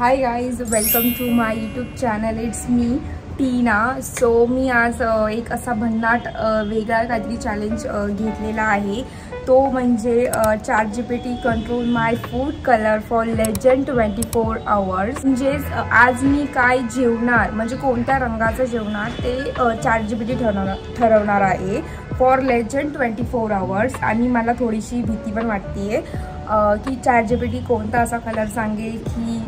High guys, welcome to my YouTube channel. It's me Tina. So मी आज एक असा भन्नाट वेगळा काहीतरी चॅलेंज घेतलेला आहे. तो म्हणजे ChatGPT control my food colour for legend 24 hours. म्हणजेच आज मी काय जेवणार, म्हणजे कोणत्या रंगाचं जेवणार ते ChatGPT ठरवणार आहे फॉर लेजंड 24 आवर्स. आणि मला थोडीशी भीती पण वाटते की ChatGPT कोणता असा कलर सांगेल की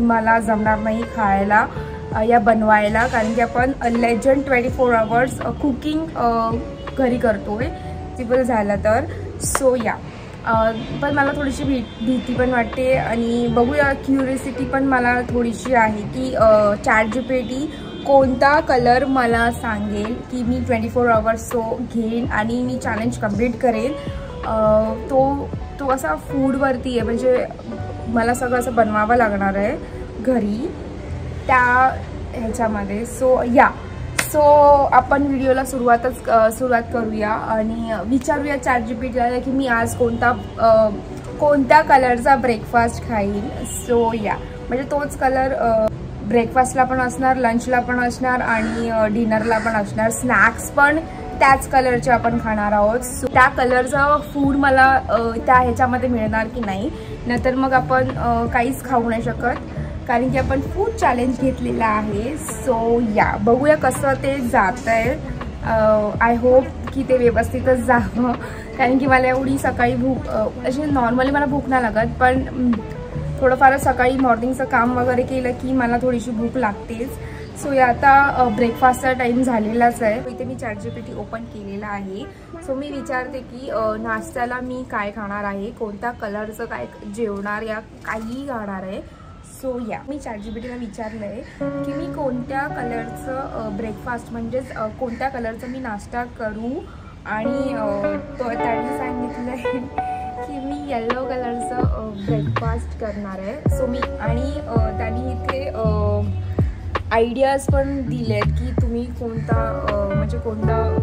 मला जमणार नाही खायला या बनवायला, कारण की आपण लेजंड 24 आवर्स कुकिंग घरी करतोय पॉसिबल झालं तर. सो या पण मला थोडीशी भीती पण वाटते आणि बघूया, क्युरियोसिटी पण मला थोडीशी आहे की ChatGPT कोणता कलर मला सांगेल की मी 24 आवर्स तो घेईन आणि मी चॅलेंज कंप्लीट करेन. तो असा फूडवरती आहे, म्हणजे मला सगळं असं बनवावं लागणार आहे घरी त्या ह्याच्यामध्ये. सो आपण व्हिडिओला सुरुवात करूया आणि विचारूया ChatGPTला की मी आज कोणत्या कलरचा ब्रेकफास्ट खाईन. सो म्हणजे तोच कलर ब्रेकफास्टला पण असणार, लंचला पण असणार आणि डिनरला पण असणार. स्नॅक्स पण त्याच कलरचे आपण खाणार आहोत. सो त्या कलरचं फूड मला त्या ह्याच्यामध्ये मिळणार की नाही, नाहीतर मग आपण काहीच खाऊ नाही शकत, कारण की आपण फूड चॅलेंज घेतलेला आहे. सो बघूया कसं ते जात आहे. आय होप की ते व्यवस्थितच जावं, कारण की मला एवढी सकाळी भूक अशी नॉर्मली मला भूक नाही लागत, पण थोडंफार सकाळी मॉर्निंगचं काम वगैरे केलं की मला थोडीशी भूक लागतेच. सो आता ब्रेकफास्टचा टाईम झालेलाच आहे. इथे मी ChatGPT ओपन केलेला आहे. सो मी विचारते की नाश्त्याला मी काय खाणार आहे, कोणत्या कलरचं काय जेवणार या काही खाणार आहे. सो मी ChatGPTला विचारलं आहे की मी कोणत्या कलरचं ब्रेकफास्ट, म्हणजेच कोणत्या कलरचं मी नाश्ता करू, आणि त्यांनी सांगितलं आहे की मी येलो कलरचं ब्रेकफास्ट करणार आहे. सो आणि त्यांनी इथे आयडियाज पण दिलेत की तुम्ही कोणता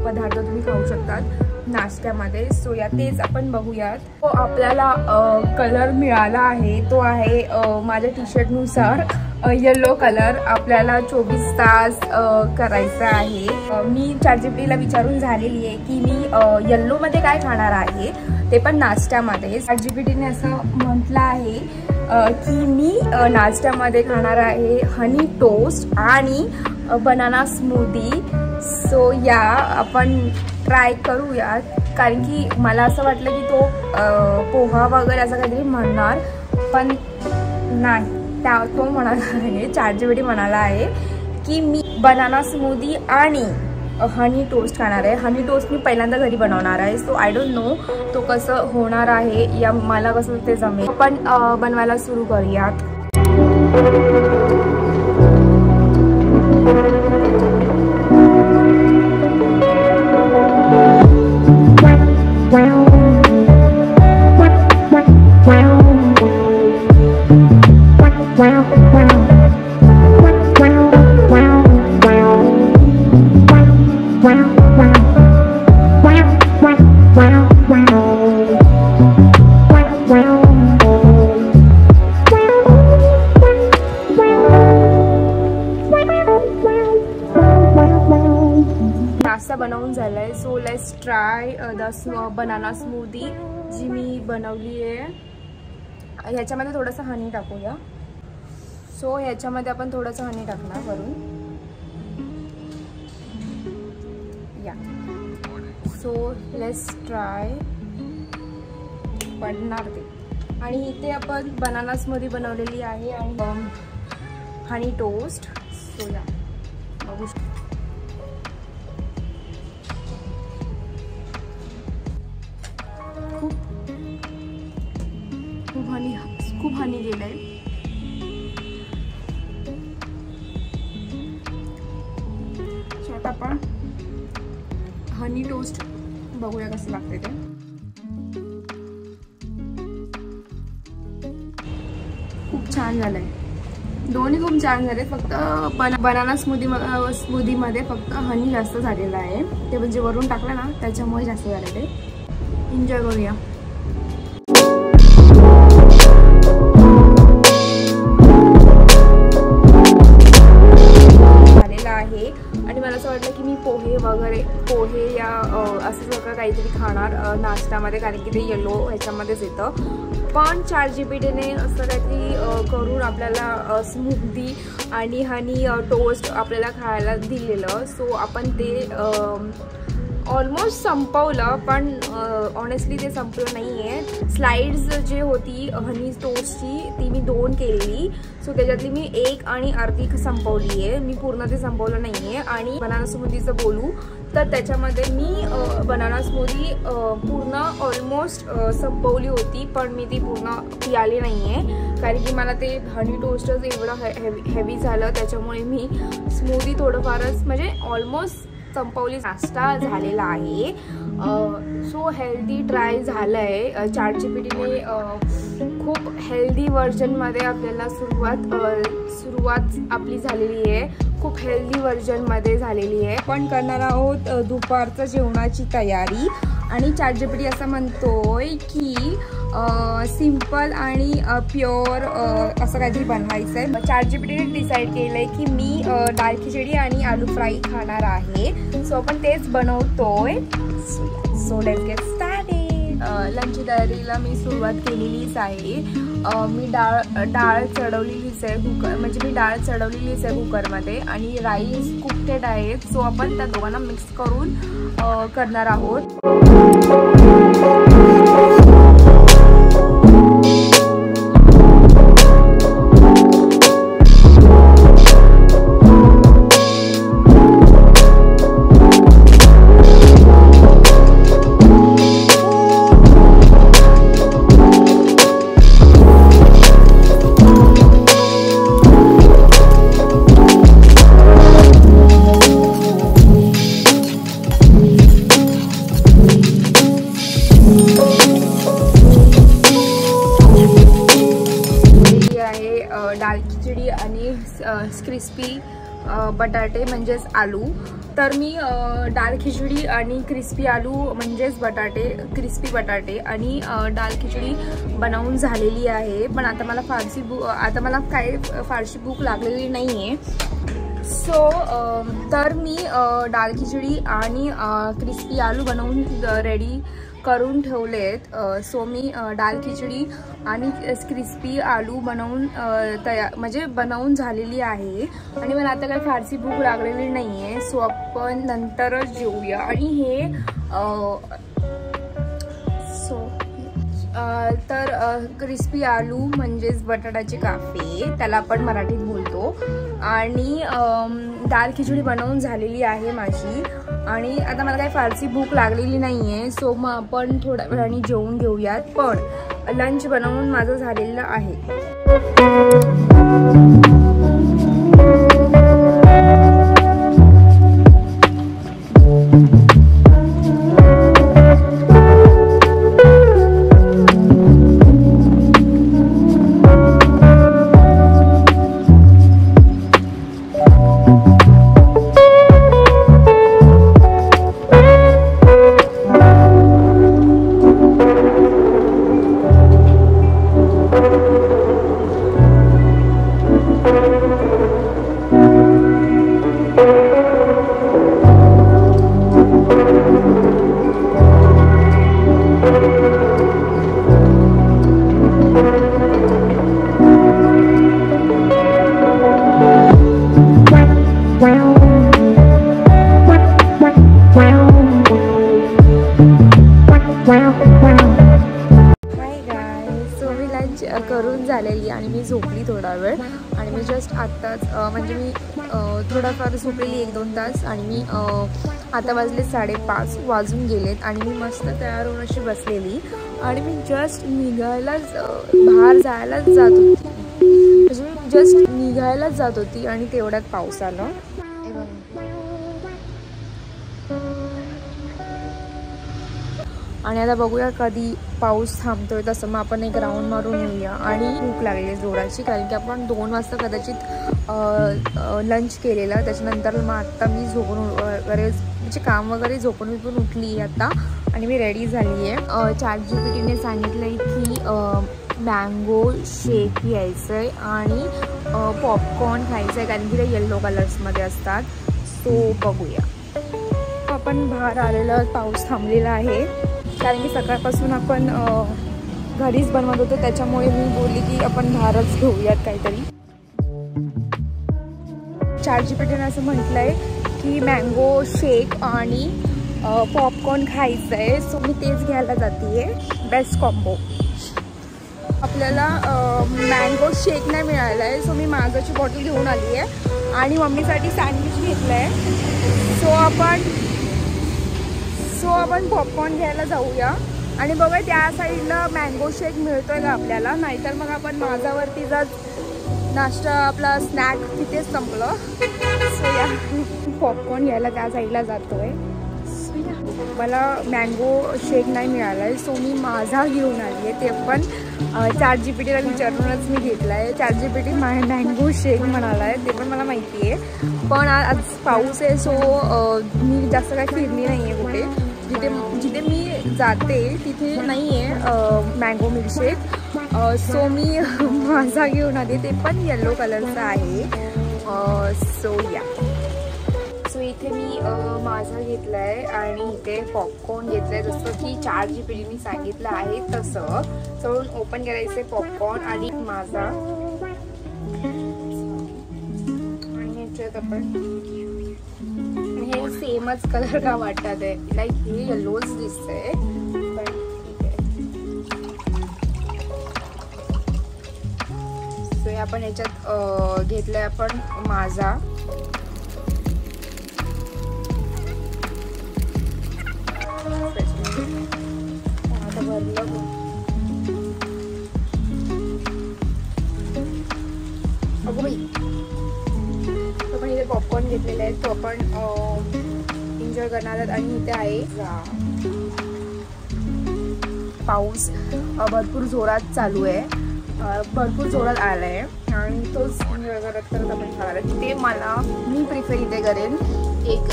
पदार्थ तुम्ही खाऊ शकतात नाश्त्यामध्ये. सो तेच आपण बघूयात. तो आपल्याला कलर मिळाला आहे, तो आहे माझ्या टी शर्टनुसार येलो कलर. आपल्याला 24 तास करायचा आहे. मी ChatGPTला विचारून झालेली आहे की मी येल्लोमध्ये काय खाणार आहे, ते पण नाश्त्यामध्ये. ChatGPTने असं म्हटलं आहे की मी नाश्त्यामध्ये खाणार आहे हनी टोस्ट आणि बनाना स्मूदी. सो आपण ट्राय करूयात, कारण की मला असं वाटलं की तो पोहा वगैरे असं काहीतरी म्हणणार, पण नाही. तो म्हणाला आहे, ChatGPT म्हणाला आहे की मी बनाना स्मूदी आणि हनी टोस्ट खाणार आहे. हनी टोस्ट मी पहिल्यांदा घरी बनवणार आहे. सो आय डोंट नो तो कसं होणार आहे या मला कसं ते जमेल. आपण बनवायला सुरू करूयात. नाश्ता बनवून झालाय. So let's try the banana smoothie जी मी बनवली आहे. ह्याच्यामध्ये थोडंसं हनी टाकूया. सो ह्याच्यामध्ये आपण थोडंसं हनी टाकणार वरून. So let's try. बनणार ते. आणि इथे आपण बनाना स्मूदी बनवलेली आहे आणि हनी टोस्ट. सो बघू शकतो. खूप हनी गेलंय. सो आता आपण हनी टोस्ट बघूया कसं लागते ते. खूप छान झालंय. दोन्ही खूप छान झाले. फक्त बनाना स्मूदीमध्ये फक्त हनी जास्त झालेलं आहे. ते म्हणजे वरून टाकलं ना, त्याच्यामुळे जास्त झालं ते. एन्जॉय करूया. पोहे वगैरे, पोहे या असं सगळं काहीतरी खाणार नाश्त्यामध्ये, कारण की ते येलो ह्याच्यामध्येच येतं. पण ChatGPTने असं काहीतरी करून आपल्याला स्मूदी आणि हनी टोस्ट आपल्याला खायला दिलेलं. सो आपण ते ऑलमोस्ट संपवलं, पण ऑनेस्टली ते संपलं नाही आहे. स्लाइड्स जे होती हनी टोस्टची ती मी 2 केलेली. सो त्याच्यातली मी 1 आणि अर्धी संपवली आहे. मी पूर्ण ते संपवलं नाही आहे. आणि बनाना स्मूदीचं बोलू तर त्याच्यामध्ये मी बनाना स्मूदी पूर्ण ऑलमोस्ट संपवली होती, पण मी ती पूर्ण पियाली नाही आहे, कारण की मला ते हनी टोस्टच एवढं हेवी झालं. त्याच्यामुळे मी स्मूदी थोडंफारच म्हणजे ऑलमोस्ट संपवली. नाश्ता झालेला आहे. सो हेल्दी ट्राय झालं आहे. ChatGPTने खूप हेल्दी व्हर्जनमध्ये आपल्याला सुरुवात आपली झालेली आहे. खूप हेल्दी व्हर्जनमध्ये झालेली आहे. पण करणार आहोत दुपारचं जेवणाची तयारी. आणि ChatGPT असं म्हणतोय की सिंपल आणि प्युअर असं काहीतरी बनवायचं आहे. ChatGPTने डिसाईड केलं आहे की मी डाळ खिचडी आणि आलू फ्राय खाणार आहे. सो आपण तेच बनवतोय. So let's get started. लंचची तयारीला मी सुरुवात केलेलीच आहे. मी डाळ चढवलेलीच आहे म्हणजे मी डाळ चढवलेलीच आहे कुकरमध्ये, आणि राईस कुकटेड आहेत. सो आपण त्या दोघांना मिक्स करून करणार आहोत. डाळ खिचडी आणि क्रिस्पी बटाटे म्हणजेच आलू. तर मी डाळ खिचडी आणि क्रिस्पी आलू म्हणजेच क्रिस्पी बटाटे आणि डाळ खिचडी बनवून झालेली आहे. पण आता मला फारशी भूक लागलेली नाही आहे. सो तर मी डाळ खिचडी आणि क्रिस्पी आलू बनवून रेडी करून ठेवलेत. सो मी डाळ खिचडी आणि क्रिस्पी आलू बनवून झालेली आहे. आणि मला आता काही फारशी भूक लागलेली नाही आहे. सो आपण नंतरच जेवूया. आणि हे तर क्रिस्पी आलू म्हणजेच बटाट्याचे कापे, त्याला आपण मराठीत बोलतो. आणि डाळ खिचडी बनवून झालेली आहे माझी. आणि आता मला काही फारशी भूक लागलेली नाही आहे. सो मग आपण थोड्या वेळाने जेवून घेऊयात. पण लंच बनवून माझं झालेलं आहे. करून झालेली आणि मी झोपली थोडा वेळ. आणि मी जस्ट आत्ताच म्हणजे मी थोडाफार झोपलेली 1-2 तास. आणि मी आता वाजले 5:30 वाजून गेलेत. आणि मी मस्त तयार होऊन अशी बसलेली. आणि मी जस्ट बाहेर जायलाच जात होती. म्हणजे मी जस्ट निघायलाच जात होती आणि तेवढ्यात पाऊस आला. आणि आता बघूया कधी पाऊस थांबतोय. तसं मग आपण एक राऊंड मारून येऊया. आणि भूक लागली जोराची, कारण की आपण 2 वाजता कदाचित लंच केलेलं. त्याच्यानंतर मग आत्ता मी झोपून वगैरे म्हणजे काम वगैरे झोपून उठली आता. आणि मी रेडी झाली आहे. ChatGPTने सांगितलं आहे की मँगो शेक घ्यायचं आहे आणि पॉपकॉर्न खायचं आहे, कारण की ते येल्लो कलर्समध्ये असतात. सो बघूया. आपण बाहेर आलेलो, पाऊस थांबलेला आहे कारण की सकाळपासून आपण घरीच बनवत होतो, त्याच्यामुळे मी बोलली की आपण बाहेरच घेऊयात काहीतरी. ChatGPTने असं म्हटलं आहे की मँगो शेक आणि पॉपकॉर्न खायचं आहे, सो मी तेच घ्यायला जाते आहे. Best combo. आपल्याला मँगो शेक नाही मिळाला आहे, सो मी माझाची बॉटल घेऊन आली आहे आणि मम्मीसाठी सँडविच घेतलं आहे. सो आपण पॉपकॉर्न घ्यायला जाऊया आणि बघा त्या साईडला मँगो शेक मिळतोय का आपल्याला, नाहीतर मग आपण माझावरती जर नाश्ता आपला स्नॅक तिथेच संपलं. सो या पॉपकॉर्न घ्यायला त्या साईडला जातोय. मला मँगो शेक नाही मिळाला आहे, सो मी माझा घेऊन आली आहे. ते पण ChatGPTला विचारूनच मी घेतला आहे. ChatGPT मँगो शेक म्हणाला आहे, ते पण मला माहिती आहे. पण आज पाऊस आहे, सो मी जास्त काय फिरली नाही आहे कुठे. जिथे मी जाते तिथे नाही आहे मँगो मिल्कशेक, सो मी माझा घेऊन आले. ते पण येलो कलरचा आहे. सो या इथे मी माझा घेतला आहे आणि इथे पॉपकॉर्न घेतलं आहे, जसं की ChatGPTने सांगितलं आहे तसं. सो ओपन करायचं आहे पॉपकॉर्न आणि माझा. आणि ह्याच्यात आपण हे सेमच कलर का वाटतात आहे, लाईक हे येलोच दिसतंय, पण ठीक आहे. सो आपण ह्याच्यात घेतलंय आपण माझा. आपण इथे पॉपकॉर्न घेतलेला आहे, तो आपण एन्जॉय करणार आहोत. आणि इथे आहे पाऊस भरपूर जोरात चालू आहे, भरपूर जोरात आला आहे आणि तोच एन्जॉय करत करत आपण खाणार आहे. ते मी प्रिफर इथे करेन एक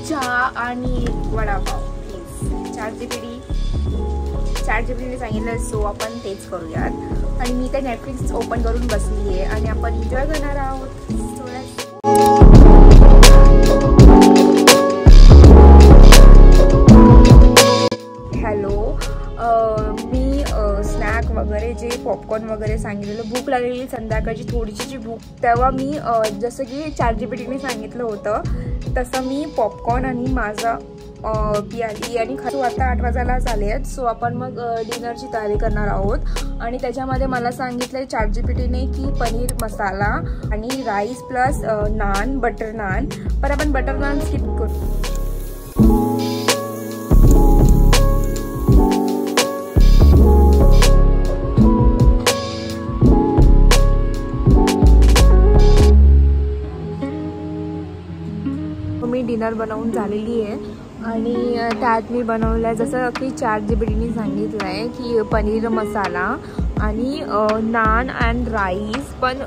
चहा आणि एक वडापाव. ChatGPTने सांगितलं, सो आपण तेच करूयात. आणि मी ते नेटफ्लिक्स ओपन करून बसली आहे आणि आपण एन्जॉय करणार आहोत. हॅलो, मी स्नॅक वगैरे जे पॉपकॉर्न वगैरे सांगितलेलं, भूक लागलेली संध्याकाळची थोडीशी जी भूक, तेव्हा मी जसं की ChatGPTने सांगितलं होतं तसं मी पॉपकॉर्न आणि माझा पियाली आणि खातो. आता 8 वाजायला आले आहेत, सो आपण मग डिनरची तयारी करणार आहोत. आणि त्याच्यामध्ये मला सांगितलंय ChatGPTने की पनीर मसाला आणि rice plus naan, butter naan. पण आपण बटर नान स्किप करू. मी डिनर बनवून झालेली आहे आणि त्यात मी बनवलं आहे जसं की ChatGPTने सांगितलं आहे की पनीर मसाला आणि नान अँड राईस. पण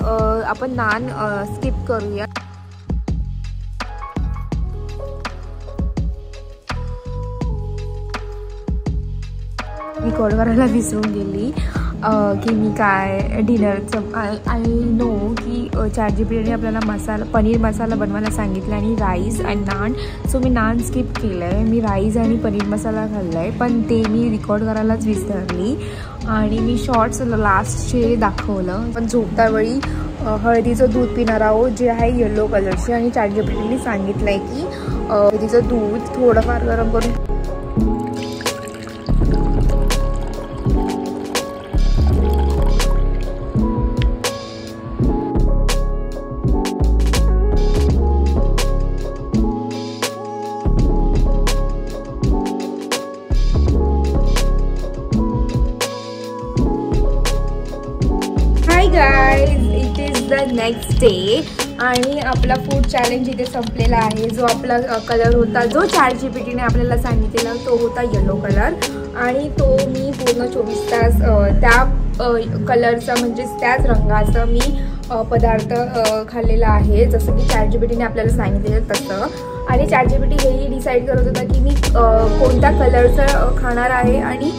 आपण नान स्किप करूया. मी कॉल करायला विसरून गेली की मी काय डिनरचं आय नो की ChatGPTने आपल्याला पनीर मसाला बनवायला सांगितलं आणि राईस आणि नान. सो मी नान स्किप केलं आहे, मी राईस आणि पनीर मसाला खाल्ला आहे, पण ते मी रेकॉर्ड करायलाच विसरली. आणि मी शॉर्ट्स लास्टचे दाखवलं. पण झोपतावेळी हळदीचं दूध पिणार आहोत जे आहे येलो कलरचे. आणि ChatGPTने सांगितलं आहे की हळदीचं दूध थोडंफार गरम करून नेक्स्ट डे आणि आपला फूड चॅलेंज इथे संपलेला आहे. जो आपला कलर होता, जो ChatGPTने आपल्याला सांगितलेला तो होता येलो कलर. आणि तो मी पूर्ण 24 तास त्या कलरचा म्हणजेच त्याच रंगाचा मी पदार्थ खाल्लेला आहे, जसं की ChatGPTने आपल्याला सांगितलेलं तसं. आणि ChatGPT हेही डिसाईड करत होता की मी कोणत्या कलरचं खाणार आहे आणि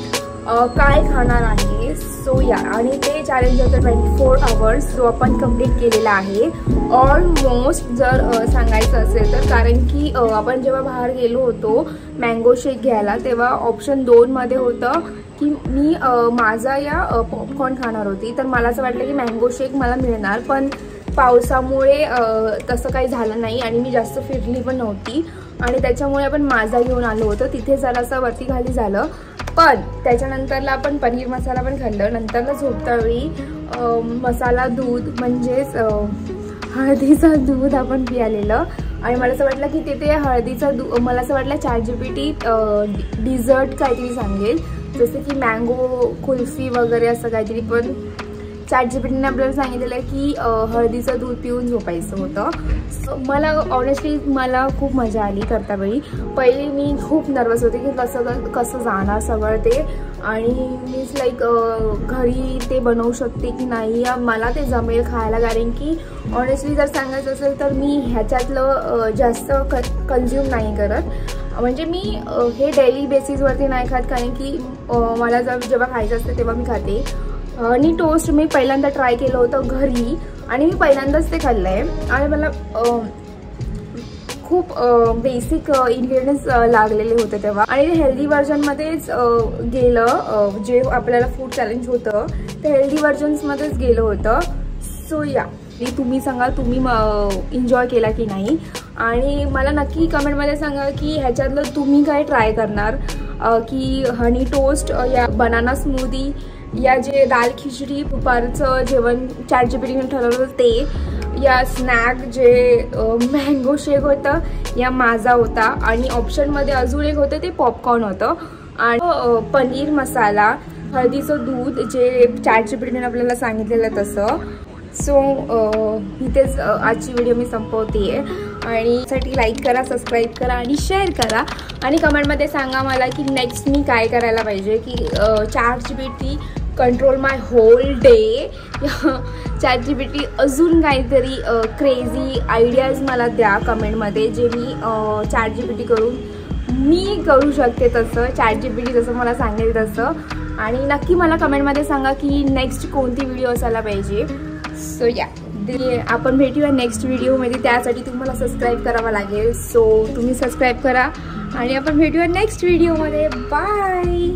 काय खाणार आहे. सो या, आणि ते चॅलेंज होतं 24 आवर्स जो आपण कंप्लीट केलेला आहे ऑलमोस्ट. जर सांगायचं असेल तर, कारण की आपण जेव्हा बाहेर गेलो होतो मँगो शेक घ्यायला तेव्हा ऑप्शन 2 मध्ये होतं की मी माझा या पॉपकॉर्न खाणार होती. तर मला असं वाटलं की मँगो शेक मला मिळणार, पण पावसामुळे तसं काही झालं नाही आणि मी जास्त फिरली पण नव्हती आणि त्याच्यामुळे आपण माझा घेऊन आलो होतो. तिथे जरासं वरती खाली झालं, पण त्याच्यानंतरला आपण पनीर मसाला पण खाल्लं. नंतरला झोपतावेळी मसाला दूध म्हणजेच हळदीचं दूध आपण पियालेलं आणि मला असं वाटलं की तिथे हळदीचं दूध, मला असं वाटलं ChatGPT डिझर्ट काहीतरी सांगेल, जसं की मँगो कुल्फी वगैरे असं काहीतरी, पण ChatGPTने आपल्याला सांगितलेलं की हळदीचं दूध पिऊन झोपायचं होतं. मला ऑनेस्टली मला खूप मजा आली करता वेळी. पहिले मी खूप नर्वस होते की कसं जाणार सगळं ते, आणि मीच लाईक घरी ते बनवू शकते की नाही, मला ते जमेल खायला. कारण की ऑनेस्टली जर सांगायचं असेल तर मी ह्याच्यातलं जास्त कन्झ्युम नाही करत, म्हणजे मी हे डेली बेसिसवरती नाही खात, कारण की मला जेव्हा खायचं असतं तेव्हा मी खाते. हनी टोस्ट मी पहिल्यांदा ट्राय केलं होतं घरी आणि मी पहिल्यांदाच ते खाल्लं आहे आणि मला खूप बेसिक इन्ग्रेडियंट्स लागलेले होते तेव्हा, आणि हेल्दी व्हर्जनमध्येच गेलं. जे आपल्याला फूड चॅलेंज होतं ते हेल्दी व्हर्जन्समध्येच गेलं होतं. सो या, तुम्ही सांगा तुम्ही एन्जॉय केला की नाही, आणि मला नक्की कमेंटमध्ये सांगा की ह्याच्यातलं तुम्ही काय ट्राय करणार, की हनी टोस्ट या बनाना स्मूदी या जे दाल खिचडी दुपारचं जेवण ChatGPTने ठरवलं ते, या स्नॅक जे मँगो शेक होतं या माझा होता, आणि ऑप्शनमध्ये अजून एक होतं ते पॉपकॉर्न होतं, आणि पनीर मसाला, हळदीचं दूध जे ChatGPTने आपल्याला सांगितलेलं तसं. सो इथेच आजची व्हिडिओ मी संपवते आणि साठी लाईक करा, सबस्क्राईब करा आणि शेअर करा, आणि कमेंटमध्ये सांगा मला की नेक्स्ट मी काय करायला पाहिजे, की ChatGPT कंट्रोल माय होल डे, ChatGPT अजून काहीतरी क्रेझी आयडियाज मला द्या कमेंटमध्ये, जे मी ChatGPT मी करू शकते तसं, ChatGPT जसं मला सांगेल तसं. आणि नक्की मला कमेंटमध्ये सांगा की नेक्स्ट कोणती व्हिडिओ असायला पाहिजे. सो या, आपण भेटूया नेक्स्ट व्हिडिओमध्ये. त्यासाठी तुम्हाला सबस्क्राईब करावं लागेल, सो तुम्ही सबस्क्राईब करा आणि आपण भेटूया नेक्स्ट व्हिडिओमध्ये. बाय.